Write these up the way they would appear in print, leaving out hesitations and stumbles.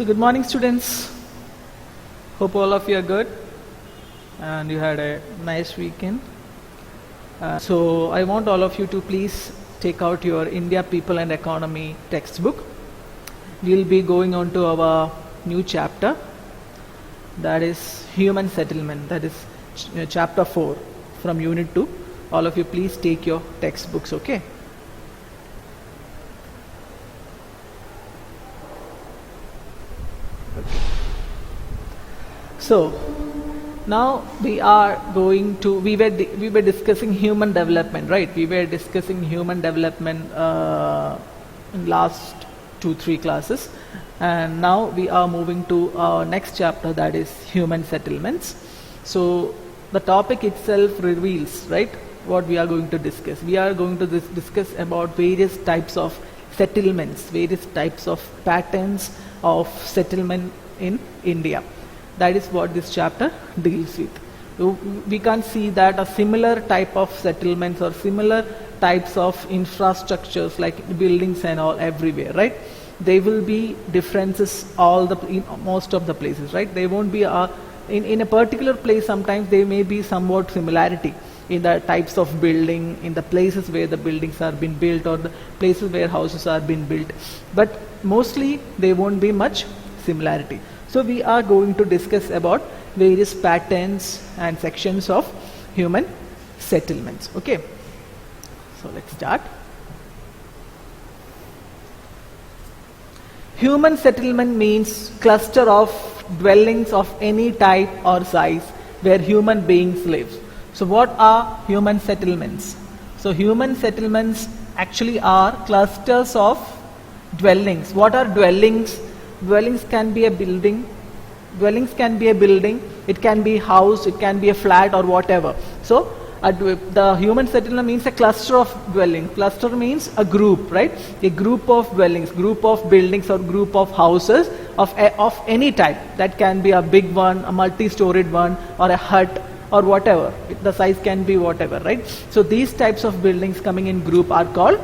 So good morning, students. Hope all of you are good and you had a nice weekend. So I want all of you to please take out your India People and Economy textbook. We'll be going on to our new chapter, that is Human Settlement, that is chapter 4 from unit 2. All of you please take your textbooks, okay? So now we were discussing human development, right? We were discussing human development in last 2-3 classes, and now we are moving to our next chapter, that is human settlements. So the topic itself reveals, right, what we are going to discuss. We are going to discuss about various types of settlements, various types of patterns of settlement in India. That is what this chapter deals with. We can see that a similar type of settlements or similar types of infrastructures like buildings and all everywhere, right? There will be differences in most of the places, right? They won't be in a particular place. Sometimes there may be somewhat similarity in the types of building, in the places where the buildings are being built or the places where houses are being built, but mostly there won't be much similarity. So we are going to discuss about various patterns and sections of human settlements. Okay, so let's start. Human settlement means cluster of dwellings of any type or size where human beings live. So what are human settlements? So human settlements actually are clusters of dwellings. What are dwellings? Dwellings can be a building. It can be a house, it can be a flat or whatever. So the human settlement means a cluster of dwellings. Cluster means a group, right? A group of dwellings, group of buildings or group of houses of any type. That can be a big one, a multi-storied one, or a hut or whatever. The size can be whatever, right? So these types of buildings coming in group are called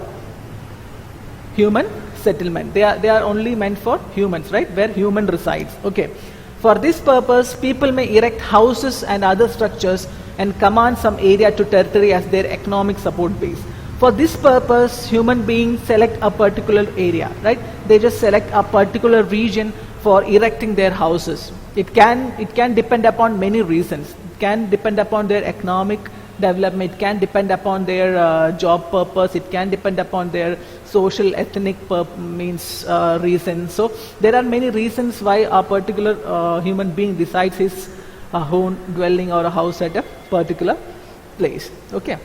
human settlement. They are only meant for humans, right? Where human resides. Okay. For this purpose, people may erect houses and other structures and command some area to territory as their economic support base. For this purpose, human beings select a particular area, right? They just select a particular region for erecting their houses. It can depend upon many reasons. It can depend upon their economic development, it can depend upon their job purpose, it can depend upon their social ethnic reasons. So there are many reasons why a particular human being decides his own dwelling or a house at a particular place. Okay.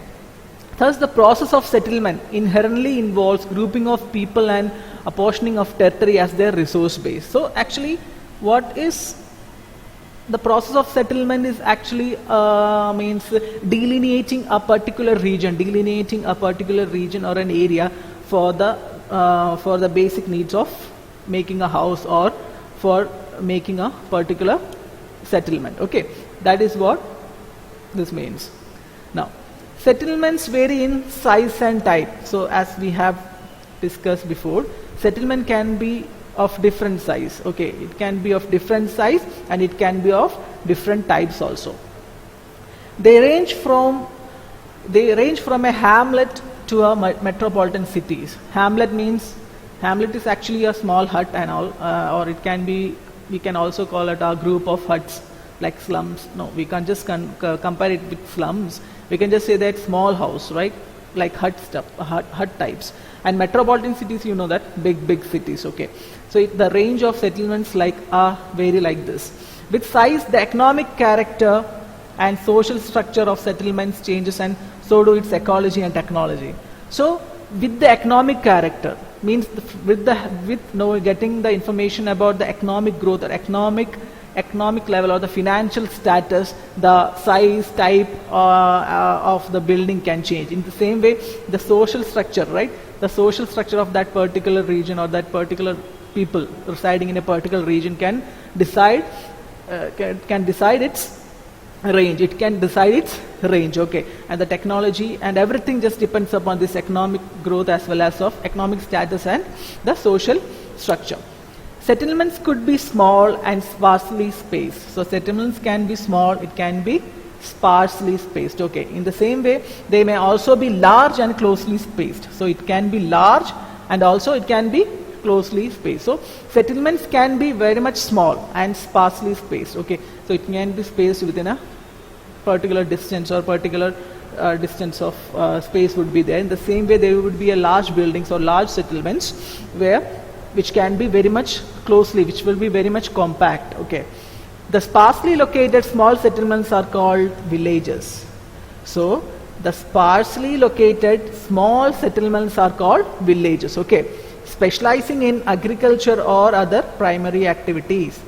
Thus the process of settlement inherently involves grouping of people and apportioning of territory as their resource base. So actually what is the process of settlement is actually means delineating a particular region or an area for the basic needs of making a house or for making a particular settlement. Okay, that is what this means. Now, settlements vary in size and type. So as we have discussed before, settlement can be of different size. Okay, it can be of different size and it can be of different types also. They range from a hamlet to a metropolitan cities. Hamlet is actually a small hut and all, or it can be, we can also call it a group of huts like slums. No, we can't just compare it with slums. We can just say that small house, right? Like hut types. And metropolitan cities, you know that, big cities. Okay, so the range of settlements vary like this. With size, the economic character and social structure of settlements changes, and so do its ecology and technology. So with the economic character means getting the information about the economic growth or economic level or the financial status, the size, type of the building can change. In the same way, the social structure, right? The social structure of that particular region or that particular people residing in a particular region can decide its range. It can decide its range, okay. And the technology and everything just depends upon this economic growth as well as of economic status and the social structure. Settlements could be small and sparsely spaced. So settlements can be small, it can be sparsely spaced. Okay. In the same way, they may also be large and closely spaced. So it can be large and also it can be closely spaced. So settlements can be very much small and sparsely spaced. Okay. So it can be spaced within a particular distance, or particular distance of space would be there. In the same way, there would be a large buildings or large settlements which can be very much closely, which will be very much compact. Okay. The sparsely located small settlements are called villages. So the sparsely located small settlements are called villages. Okay. Specializing in agriculture or other primary activities.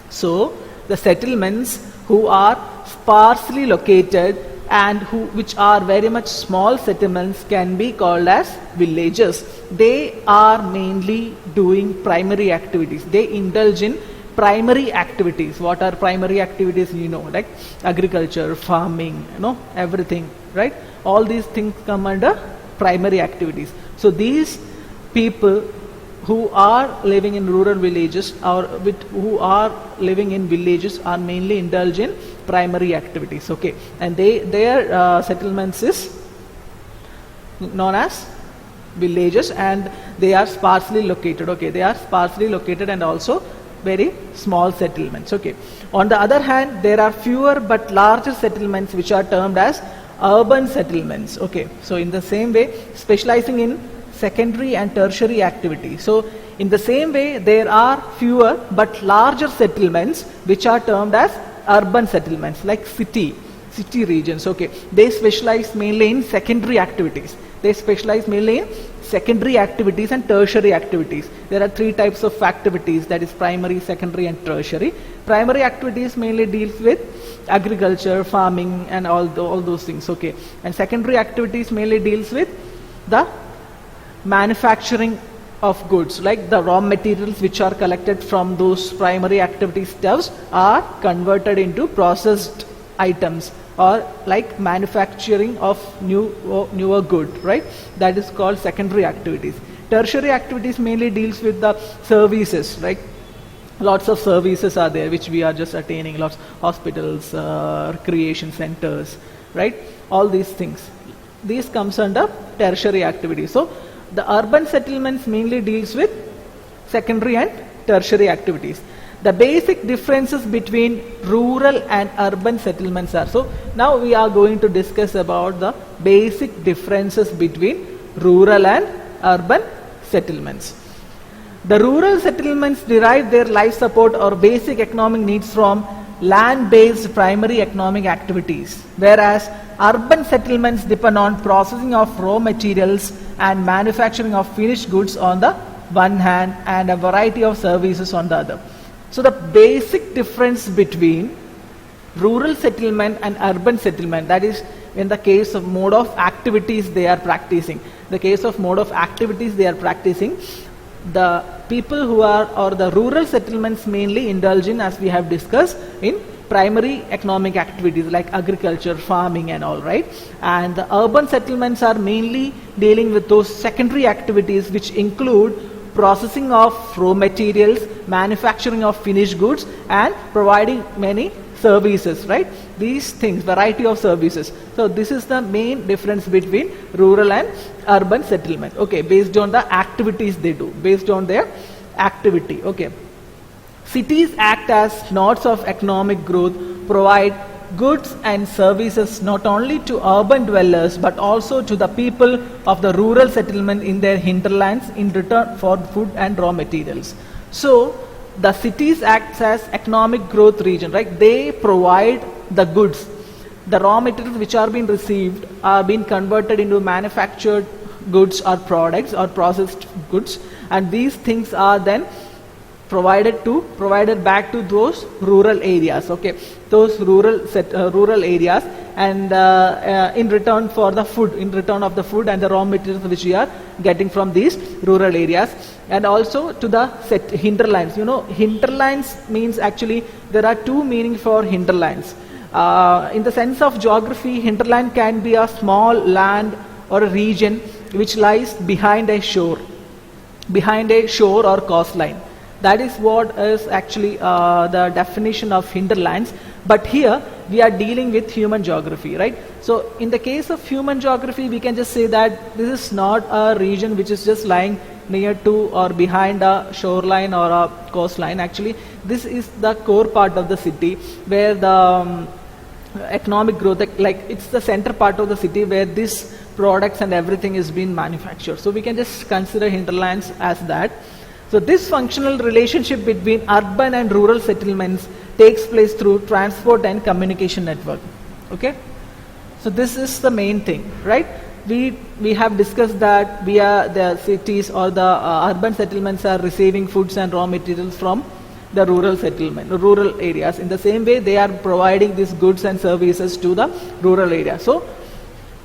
So the settlements who are sparsely located and which are very much small settlements can be called as villages. They are mainly doing primary activities. They indulge in primary activities. What are primary activities? You know, like agriculture, farming, everything, right? All these things come under primary activities. So these people who are living in rural villages or who are living in villages are mainly indulge in primary activities. Okay, and their settlements is known as villages, and they are sparsely located. Okay, they are sparsely located and also very small settlements. Okay. On the other hand, there are fewer but larger settlements which are termed as urban settlements. Okay. So in the same way, specializing in secondary and tertiary activities. So in the same way, there are fewer but larger settlements which are termed as urban settlements, like city regions. Okay. They specialize mainly in secondary activities. They specialize mainly in secondary activities and tertiary activities. There are three types of activities, that is primary, secondary and tertiary. Primary activities mainly deals with agriculture, farming and all those things. Okay. And secondary activities mainly deals with the manufacturing of goods, like the raw materials which are collected from those primary activity stuffs are converted into processed items, or like manufacturing of newer good, right? That is called secondary activities. Tertiary activities mainly deals with the services, right? Lots of services are there which we are just attaining, lots of hospitals, recreation centers, right? All these things. These comes under tertiary activities. So the urban settlements mainly deals with secondary and tertiary activities. The basic differences between rural and urban settlements are, so now we are going to discuss about the basic differences between rural and urban settlements. The rural settlements derive their life support or basic economic needs from land-based primary economic activities, whereas urban settlements depend on processing of raw materials and manufacturing of finished goods on the one hand and a variety of services on the other. So the basic difference between rural settlement and urban settlement, that is in the case of mode of activities they are practicing. The case of mode of activities they are practicing, the people who are, or the rural settlements mainly indulge in, as we have discussed, in primary economic activities like agriculture, farming and all, right? And the urban settlements are mainly dealing with those secondary activities which include processing of raw materials, manufacturing of finished goods and providing many services, right? These things, variety of services. So this is the main difference between rural and urban settlement. Okay, based on the activities they do, based on their activity. Okay. Cities act as nodes of economic growth, provide goods and services not only to urban dwellers but also to the people of the rural settlement in their hinterlands in return for food and raw materials. So the cities act as economic growth region, right? They provide the goods. The raw materials which are being received are being converted into manufactured goods or products or processed goods, and these things are then provided back to those rural areas. Okay, those rural areas, and in return for the food, in return of the food and the raw materials which we are getting from these rural areas, and also to the hinterlands. You know, hinterlands means, actually there are two meanings for hinterlands. In the sense of geography, hinterland can be a small land or a region which lies behind a shore or coastline. That is what is actually the definition of hinterlands. But here we are dealing with human geography, right? So in the case of human geography, we can just say that this is not a region which is just lying near to or behind a shoreline or a coastline. Actually, this is the core part of the city where the economic growth, like it's the center part of the city where these products and everything is being manufactured. So we can just consider hinterlands as that. So this functional relationship between urban and rural settlements takes place through transport and communication network. Okay, so this is the main thing, right? We have discussed that the cities or the urban settlements are receiving foods and raw materials from the rural areas. In the same way, they are providing these goods and services to the rural area. So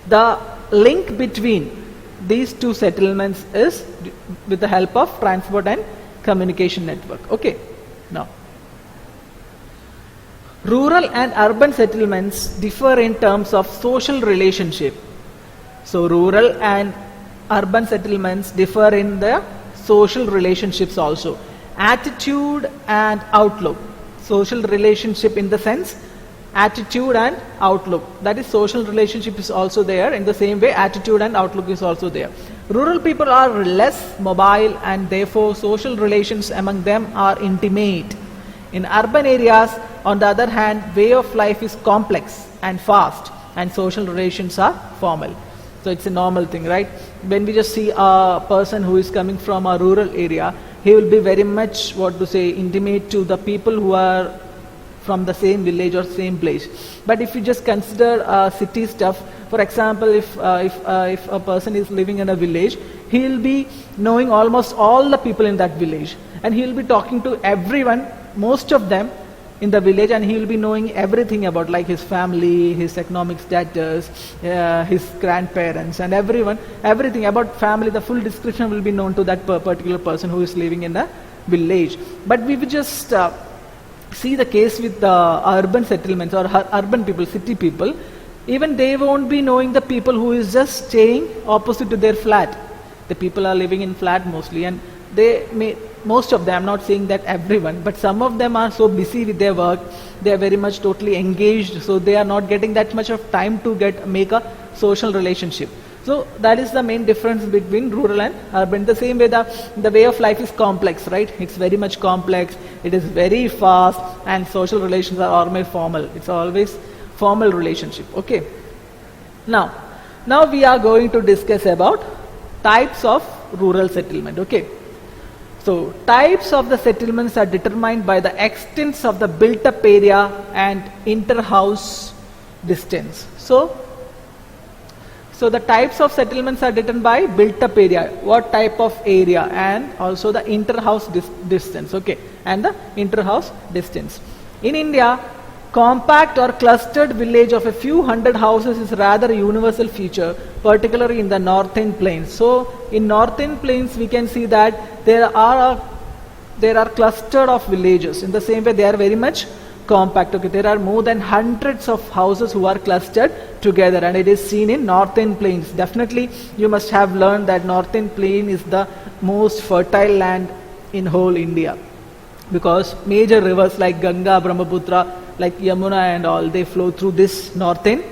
the link between these two settlements is with the help of transport and communication network. Okay, now rural and urban settlements differ in terms of social relationship. So rural and urban settlements differ in the social relationships also. Attitude and outlook. Social relationship in the sense attitude and outlook. That is, social relationship is also there. In the same way, attitude and outlook is also there. Rural people are less mobile and therefore social relations among them are intimate. In urban areas, on the other hand, way of life is complex and fast and social relations are formal. So it's a normal thing, right? When we just see a person who is coming from a rural area, he will be very much, intimate to the people who are from the same village or same place. But if you just consider city stuff, for example, if a person is living in a village, he will be knowing almost all the people in that village, and he will be talking to everyone, most of them in the village, and he will be knowing everything about like his family, his economic status, his grandparents, and everything about family. The full description will be known to that particular person who is living in the village. But we will just see the case with the urban settlements or urban people, city people. Even they won't be knowing the people who is just staying opposite to their flat. The people are living in flat mostly, and most of them, I'm not saying that everyone, but some of them are so busy with their work, they are very much totally engaged, so they are not getting that much of time to make a social relationship. So that is the main difference between rural and urban. The same way, the way of life is complex, right? It's very much complex, it is very fast, and social relations are always formal. It's always formal relationship. Okay. Now we are going to discuss about types of rural settlement. Okay. So types of the settlements are determined by the extents of the built-up area and inter-house distance. So the types of settlements are determined by built-up area, what type of area, and also the inter-house distance, okay, and the inter-house distance. In India, compact or clustered village of a few hundred houses is rather a universal feature, particularly in the northern plains. So in northern plains, we can see that there are clustered of villages. In the same way, they are very much compact. Okay, there are more than hundreds of houses who are clustered together, and it is seen in northern plains. Definitely, you must have learned that northern plain is the most fertile land in whole India, because major rivers like Ganga, Brahmaputra, like Yamuna and all, they flow through this northern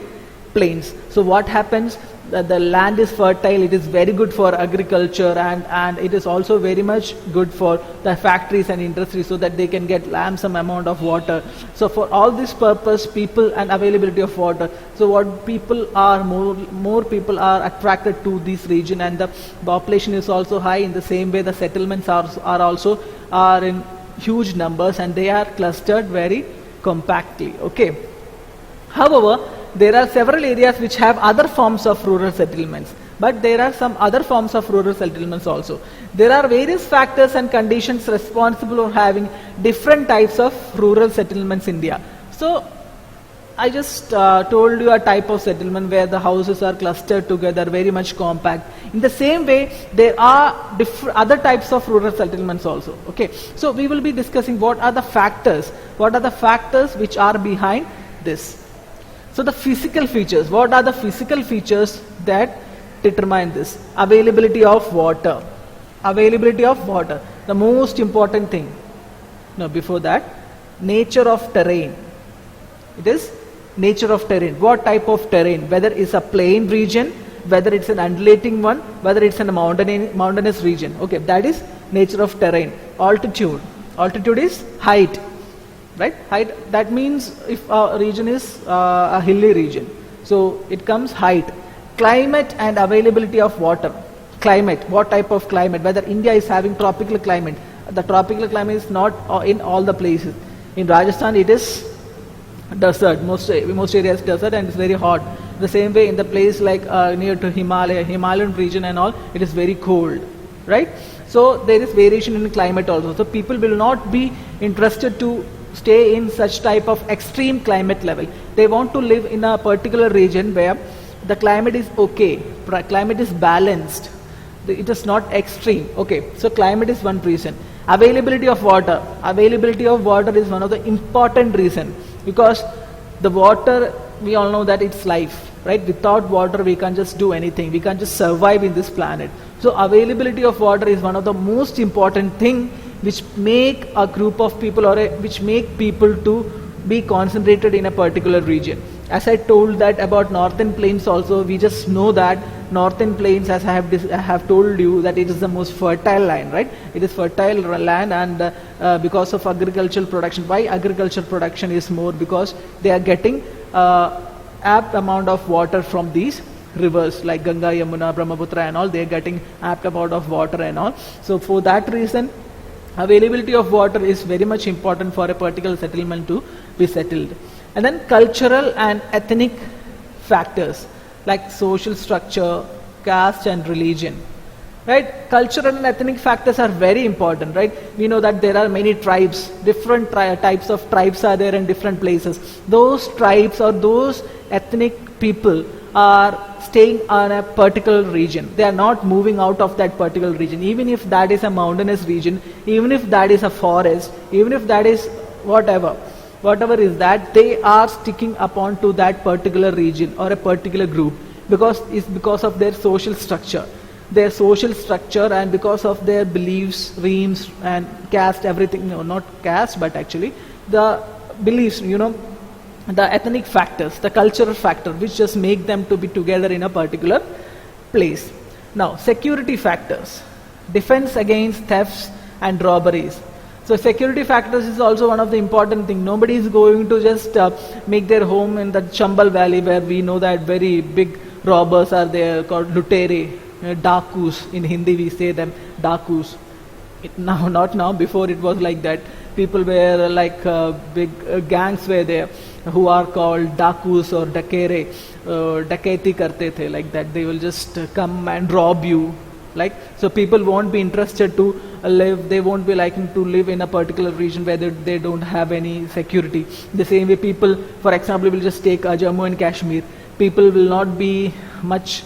plains. So what happens? The land is fertile, it is very good for agriculture, and it is also very much good for the factories and industries, so that they can get some amount of water. So for all this purpose, people and availability of water. So what people are, more people are attracted to this region, and the population is also high. In the same way, the settlements are in huge numbers, and they are clustered very compactly. Okay. However, there are several areas which have other forms of rural settlements, but there are some other forms of rural settlements also. There are various factors and conditions responsible for having different types of rural settlements in India. So I just told you a type of settlement where the houses are clustered together, very much compact. In the same way, there are other types of rural settlements also. Okay, so we will be discussing what are the factors which are behind this. So the physical features, what are the physical features that determine this? Availability of water. the most important thing, no, before that, nature of terrain. It is nature of terrain. What type of terrain? Whether it's a plain region, whether it's an undulating one, whether it's a mountainous region. Okay, that is nature of terrain. Altitude. Altitude is height, right? Height, that means if a region is a hilly region, so it comes height. Climate and availability of water. Climate, what type of climate? Whether India is having tropical climate. The tropical climate is not in all the places. In Rajasthan it is desert, most areas desert, and it's very hot. The same way in the place like near to Himalayan region and all, it is very cold, right? So there is variation in climate also. So people will not be interested to stay in such type of extreme climate level. They want to live in a particular region where the climate is okay, climate is balanced, it is not extreme. Okay, so climate is one reason. Availability of water. Availability of water is one of the important reason, because the water, we all know that it's life, right? Without water we can't just do anything, we can't just survive in this planet. So availability of water is one of the most important thing which make a group of people, or which make people to be concentrated in a particular region. As I told that about northern plains also, we just know that northern plains, as I have told you, that it is the most fertile land, right? It is fertile land, and because of agricultural production. Why agricultural production is more? Because they are getting apt amount of water from these rivers like Ganga, Yamuna, Brahmaputra and all. They are getting apt amount of water and all. So for that reason, availability of water is very much important for a particular settlement to be settled. And then cultural and ethnic factors like social structure, caste and religion, right? Cultural and ethnic factors are very important, right? We know that there are many tribes, different types of tribes are there in different places. Those tribes or those ethnic people are staying on a particular region. They are not moving out of that particular region, even if that is a mountainous region, even if that is a forest, even if that is whatever is that, they are sticking upon to that particular region or a particular group, because it's because of their social structure. Their social structure, and because of their beliefs, dreams and caste, everything, no, not caste, but actually the beliefs, the ethnic factors, the cultural factor, which just make them to be together in a particular place. Now, security factors, defense against thefts and robberies. So security factors is also one of the important thing. Nobody is going to just make their home in the Chambal Valley, where we know that very big robbers are there called lutere, dakus. In Hindi we say them dakus. Now, not now, before it was like that. People were like big gangs were there who are called dakus or dakere, daketi karte the, like that. They will just come and rob you. Like, so people won't be interested to live, they won't be liking to live in a particular region where they don't have any security. The same way people, for example, will just take Jammu and Kashmir. People will not be much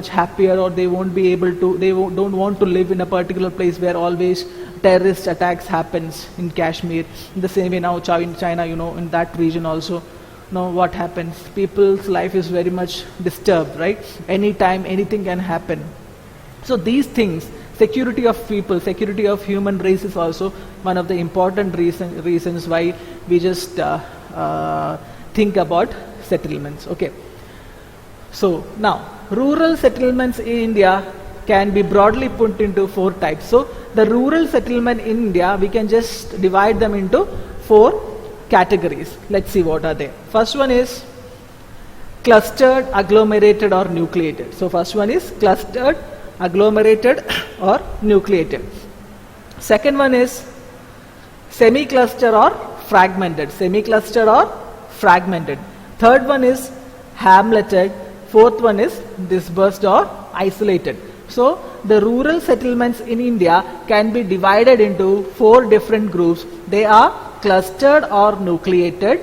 happier, or they won't be able to, don't want to live in a particular place where always terrorist attacks happens in Kashmir. In the same way now in China, in that region also, now what happens? People's life is very much disturbed, right? Anytime anything can happen. So these things, security of people, security of human race is also one of the important reasons why we just think about settlements. Okay. So now, rural settlements in India can be broadly put into 4 types. So the rural settlement in India, we can just divide them into 4 categories. Let's see what are they. First one is clustered, agglomerated or nucleated. So first one is clustered, agglomerated or nucleated. Second one is semi-clustered or fragmented. Semi-clustered or fragmented. Third one is hamleted. Fourth one is dispersed or isolated. So the rural settlements in India can be divided into 4 different groups. They are clustered or nucleated,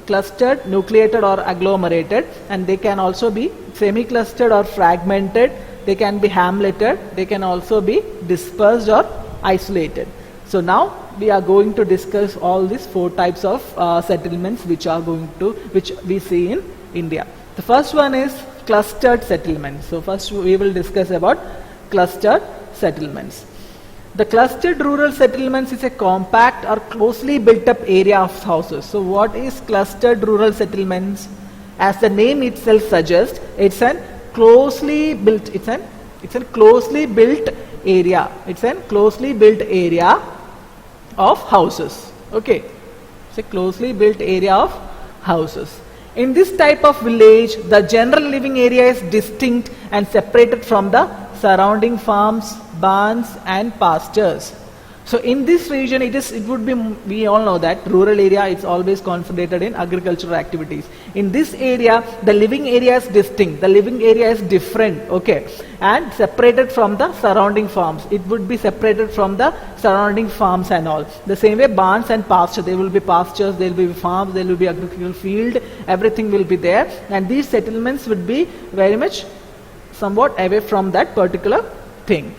or agglomerated, and they can also be semi-clustered or fragmented, they can be hamleted, they can also be dispersed or isolated. So now we are going to discuss all these 4 types of settlements which we see in India. The first one is clustered settlements. So first we will discuss about clustered settlements. The clustered rural settlements is a compact or closely built up area of houses. So what is clustered rural settlements? As the name itself suggests, it's a closely built area. It's a closely built area of houses. Okay, it's a closely built area of houses. In this type of village, the general living area is distinct and separated from the surrounding farms, barns and pastures. So in this region, we all know that rural area is always concentrated in agricultural activities. In this area, the living area is distinct, the living area is different, okay, and separated from the surrounding farms. It would be separated from the surrounding farms and all. The same way, barns and pasture, there will be pastures, there will be farms, there will be agricultural field, everything will be there, and these settlements would be very much somewhat away from that particular thing.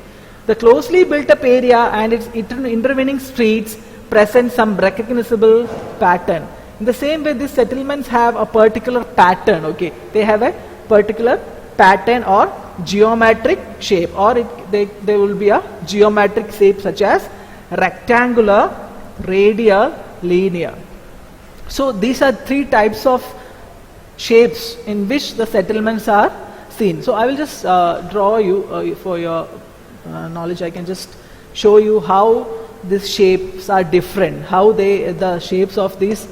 The closely built up area and its intervening streets present some recognizable pattern. In the same way, these settlements have a particular pattern, okay. They have a particular pattern or geometric shape, or there will be a geometric shape such as rectangular, radial, linear. So these are three types of shapes in which the settlements are seen. So I will just draw you for your knowledge. I can just show you how these shapes are different, how the shapes of these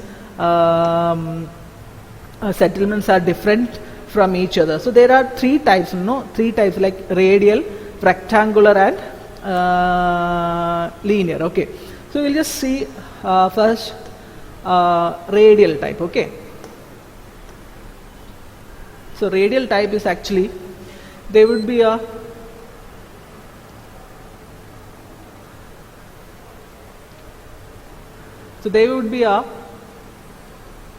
settlements are different from each other. So there are three types, like radial, rectangular and linear. Okay, so we'll just see first radial type. Okay, so radial type is actually, there would be a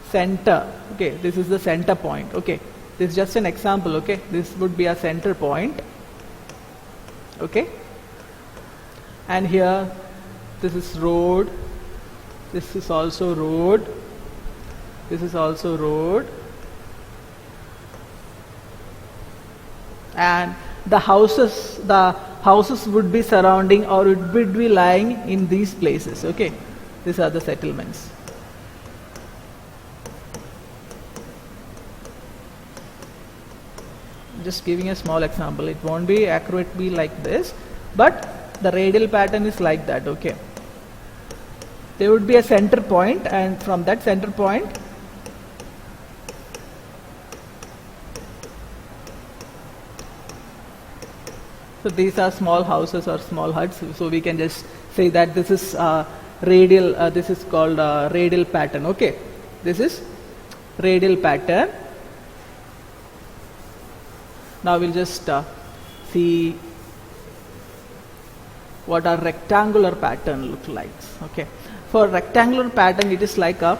center. Okay, this is the center point. Okay, this is just an example. Okay, this would be a center point. Okay, and here this is road, this is also road, this is also road, and the houses would be surrounding, or it would be lying in these places. Okay, these are the settlements. Just giving a small example, it won't be accurately like this, but the radial pattern is like that. Okay, there would be a center point, and from that center point so these are small houses or small huts. So we can just say that this is radial, this is called radial pattern. Okay, this is radial pattern. Now we'll just see what our rectangular pattern look like. Okay, for rectangular pattern, it is like a,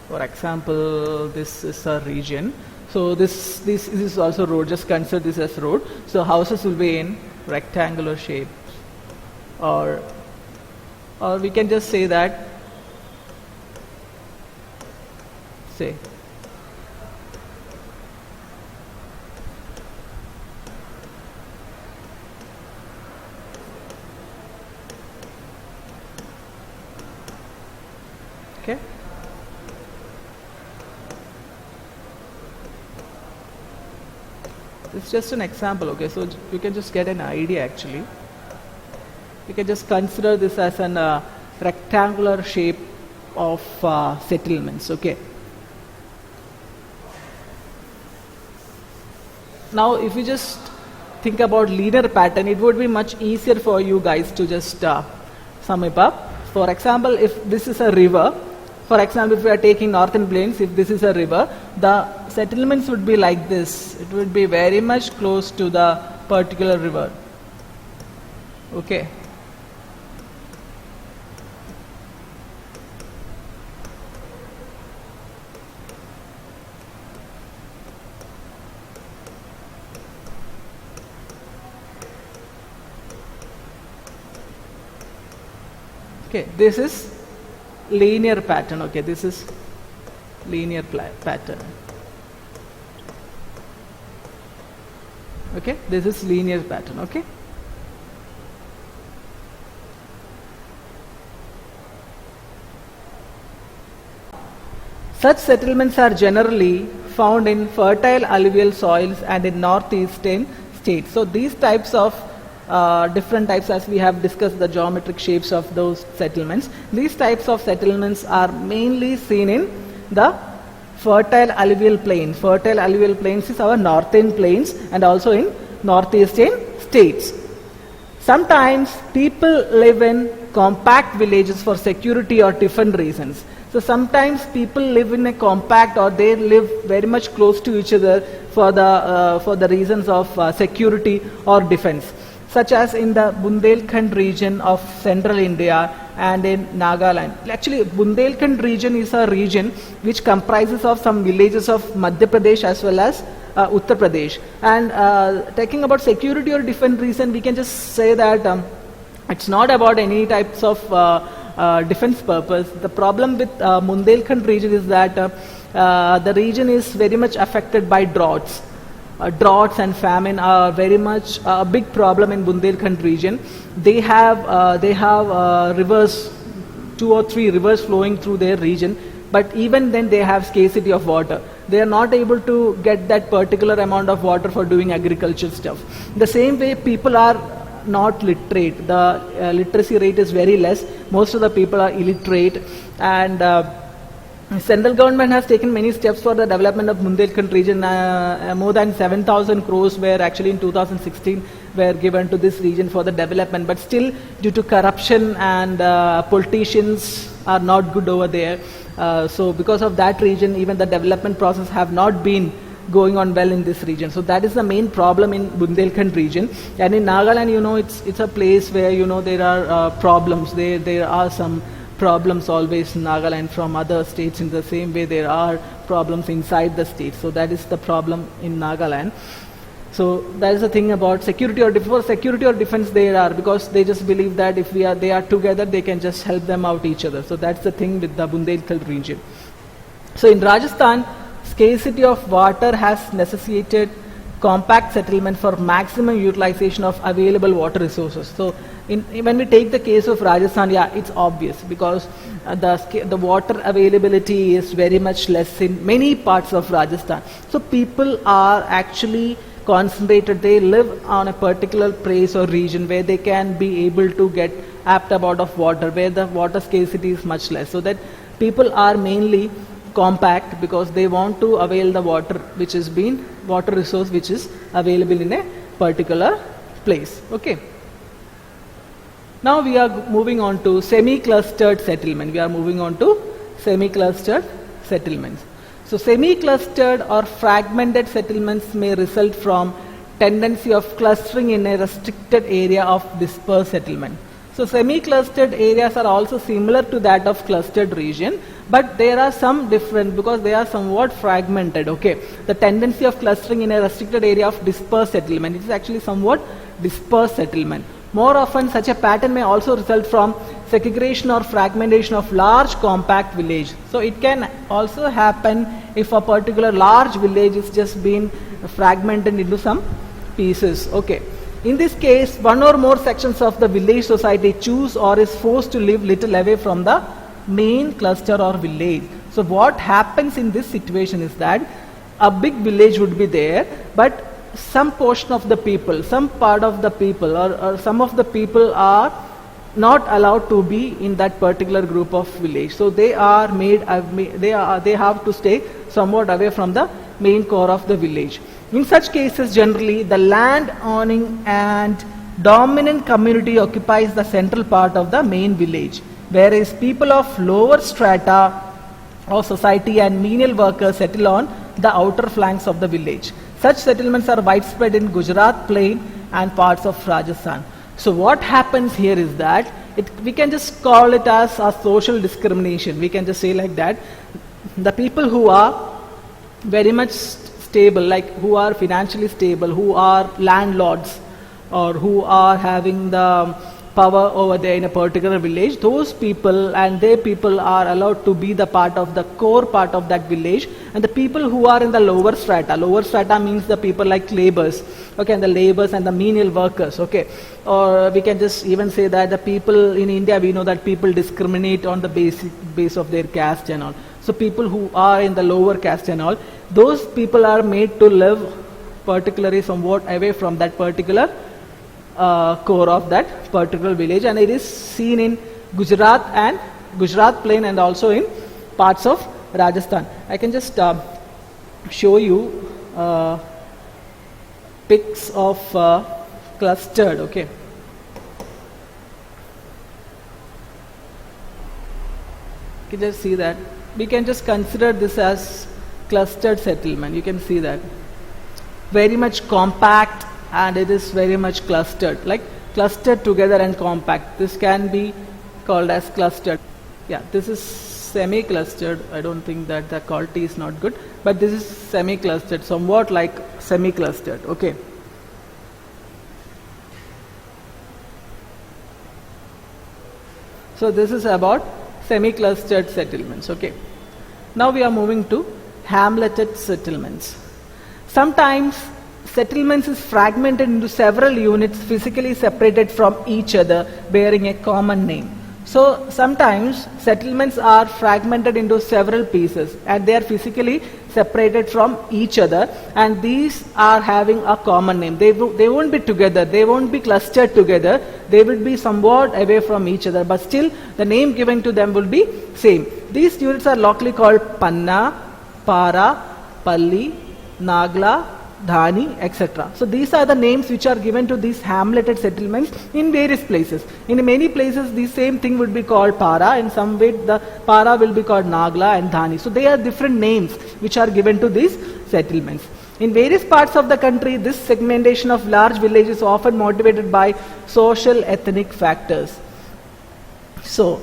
for example, this is a region. So this is also road. Just consider this as road. So houses will be in rectangular shape, or we can just say that, say, okay. It's just an example. Okay, so you can just get an idea. Actually, you can just consider this as an rectangular shape of settlements. Okay, now if you just think about linear pattern, it would be much easier for you guys to just sum it up. For example, if this is a river, for example, if we are taking northern plains, if this is a river, the settlements would be like this. It would be very much close to the particular river. Okay. Okay, this is linear pattern. Okay, this is linear pattern. Okay, this is linear pattern. Okay, Such settlements are generally found in fertile alluvial soils and in northeastern states. So these types of different types, as we have discussed the geometric shapes of those settlements, these types of settlements are mainly seen in the fertile alluvial plains. Fertile alluvial plains is our northern plains and also in northeastern states. Sometimes people live in compact villages for security or different reasons. So sometimes people live in a compact, or they live very much close to each other for the reasons of security or defense, such as in the Bundelkhand region of central India and in Nagaland. Actually, Bundelkhand region is a region which comprises of some villages of Madhya Pradesh as well as Uttar Pradesh. And talking about security or different reason, we can just say that it's not about any types of defense purpose. The problem with Bundelkhand region is that the region is very much affected by droughts. Droughts and famine are very much a big problem in Bundelkhand region. They have rivers, 2 or 3 rivers flowing through their region, but even then they have scarcity of water. They are not able to get that particular amount of water for doing agriculture stuff. The same way, people are not literate. The literacy rate is very less. Most of the people are illiterate, and central government has taken many steps for the development of Bundelkhand region. More than 7,000 crores were actually in 2016 were given to this region for the development, but still due to corruption and politicians are not good over there. So because of that region, even the development process have not been going on well in this region. So that is the main problem in Bundelkhand region. And in Nagaland, it's a place where there are problems. There are some problems always in Nagaland from other states. In the same way, there are problems inside the state. So that is the problem in Nagaland. So that is the thing about security or defense. They are, because they just believe that if they are together, they can just help them out each other. So that's the thing with the Bundelkhand region. So in Rajasthan, scarcity of water has necessitated compact settlement for maximum utilization of available water resources. So when we take the case of Rajasthan, it's obvious, because the water availability is very much less in many parts of Rajasthan. So people are actually concentrated. They live on a particular place or region where they can be able to get apt amount of water, where the water scarcity is much less. So that people are mainly compact because they want to avail the water water resource which is available in a particular place. Okay. Now we are moving on to semi-clustered settlement. So semi-clustered or fragmented settlements may result from tendency of clustering in a restricted area of dispersed settlement. So semi-clustered areas are also similar to that of clustered region, but there are some different because they are somewhat fragmented. Okay, the tendency of clustering in a restricted area of dispersed settlement, it is actually somewhat dispersed settlement. More often, such a pattern may also result from segregation or fragmentation of large compact village. So it can also happen if a particular large village is just being fragmented into some pieces. Okay. In this case, one or more sections of the village society choose or is forced to live little away from the main cluster or village. So what happens in this situation is that a big village would be there, but some portion of the people, some part of the people or some of the people are not allowed to be in that particular group of village. So they are they have to stay somewhat away from the main core of the village. In such cases, generally, the land owning and dominant community occupies the central part of the main village, whereas people of lower strata of society and menial workers settle on the outer flanks of the village. Such settlements are widespread in Gujarat plain and parts of Rajasthan. So what happens here is that we can just call it as a social discrimination. We can just say like that. The people who are very much stable, like who are financially stable, who are landlords, or who are having the power over there in a particular village, those people and their people are allowed to be the part of the core part of that village, and the people who are in the lower strata means the people like laborers, okay, and the laborers and the menial workers, okay, or we can just even say that the people in India, we know that people discriminate on the base of their caste and all. So people who are in the lower caste and all, those people are made to live particularly somewhat away from that particular core of that particular village, and it is seen in Gujarat plain and also in parts of Rajasthan. I can just show you pics of clustered, okay. You can just see that. We can just consider this as clustered settlement. You can see that. Very much compact, and it is very much clustered, like clustered together and compact. This can be called as clustered. Yeah, this is semi-clustered. I don't think that the quality is not good, but this is semi-clustered, somewhat like semi-clustered, okay. So this is about semi-clustered settlements, okay. Now we are moving to hamleted settlements. Sometimes settlements is fragmented into several units physically separated from each other, bearing a common name. So sometimes settlements are fragmented into several pieces and they are physically separated from each other, and these are having a common name. They won't be together, they won't be clustered together, they will be somewhat away from each other, but still the name given to them will be same. These units are locally called Panna, Para, Palli, Nagla, Dhani, etc. So these are the names which are given to these hamleted settlements in various places. In many places the same thing would be called Para, in some way the Para will be called Nagla and Dhani. So they are different names which are given to these settlements. In various parts of the country, this segmentation of large villages is often motivated by social ethnic factors. So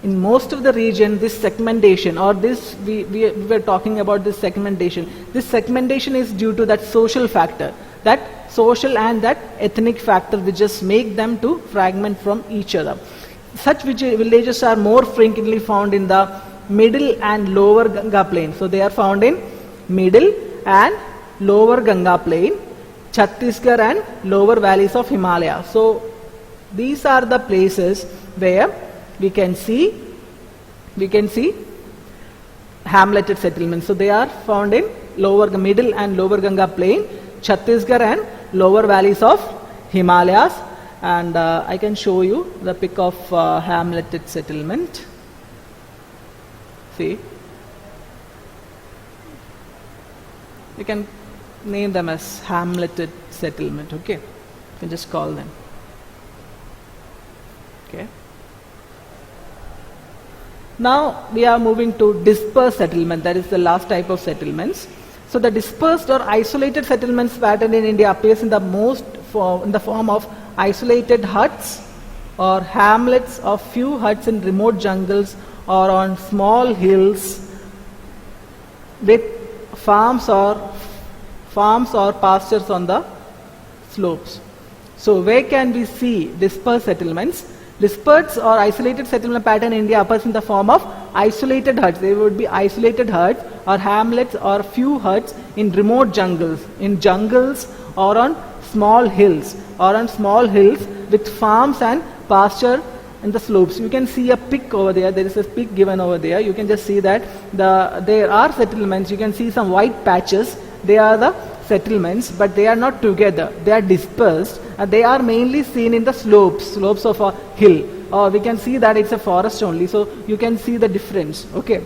in most of the region, this segmentation, or this we were talking about this segmentation. This segmentation is due to that social factor, that social and that ethnic factor which just make them to fragment from each other. Such villages are more frequently found in the middle and lower Ganga plain. So they are found in middle and lower Ganga plain, Chhattisgarh and lower valleys of Himalaya. So these are the places where we can see hamleted settlements. So they are found in middle and lower Ganga plain, Chhattisgarh and lower valleys of Himalayas. And I can show you the pic of hamleted settlement. See, you can name them as hamleted settlement, okay. You can just call them, okay. Now we are moving to dispersed settlement, that is the last type of settlements. So the dispersed or isolated settlements pattern in India appears in the form of isolated huts or hamlets of few huts in remote jungles or on small hills with farms or pastures on the slopes. So where can we see dispersed settlements? Dispersed or isolated settlement pattern in India appears in the form of isolated huts. They would be isolated huts or hamlets or few huts in remote jungles, or on small hills with farms and pasture in the slopes. You can see a pic over there. There is a pic given over there. You can just see that there are settlements. You can see some white patches. They are the settlements, but they are not together. They are dispersed, and they are mainly seen in the slopes of a hill. Or we can see that it's a forest only. So you can see the difference. Okay,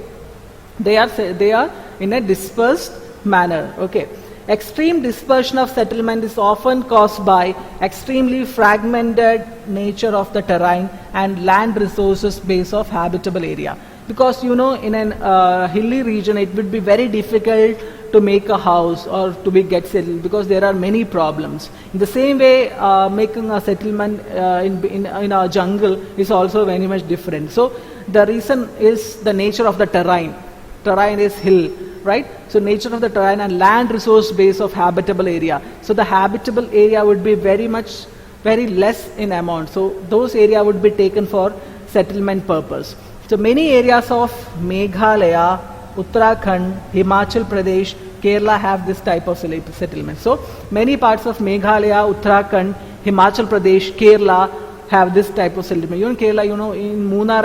they are in a dispersed manner. Okay, extreme dispersion of settlement is often caused by extremely fragmented nature of the terrain and land resources base of habitable area. Because in an hilly region, it would be very difficult to make a house or to get settled, because there are many problems. In the same way, making a settlement in a jungle is also very much different. So the reason is the nature of the terrain. Terrain is hill, right? So nature of the terrain and land resource base of habitable area. So the habitable area would be very much very less in amount. So those area would be taken for settlement purpose. So many areas of Meghalaya, Uttarakhand, Himachal Pradesh, Kerala have this type of settlement. So many parts of Meghalaya, Uttarakhand, Himachal Pradesh, Kerala have this type of settlement. Even Kerala, in Munnar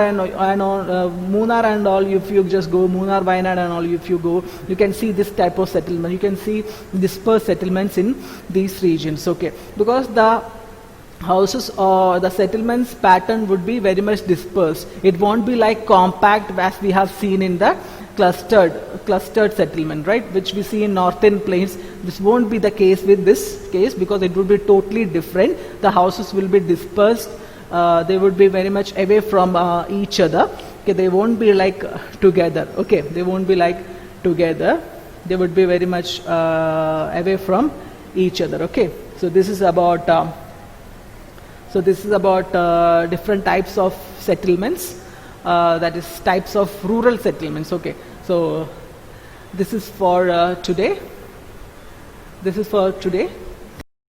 Munnar and all, if you just go Munnar, Wayanad and all, if you go, you can see this type of settlement. You can see dispersed settlements in these regions. Okay, because the houses or the settlements pattern would be very much dispersed. It won't be like compact as we have seen in the clustered settlement, right, which we see in northern plains. This won't be the case with this case, because it would be totally different. The houses will be dispersed. They would be very much away from each other. Okay, they won't be like together. Okay, they won't be like together. They would be very much away from each other. Okay, so this is about different types of settlements, that is types of rural settlements. Okay, so this is for today.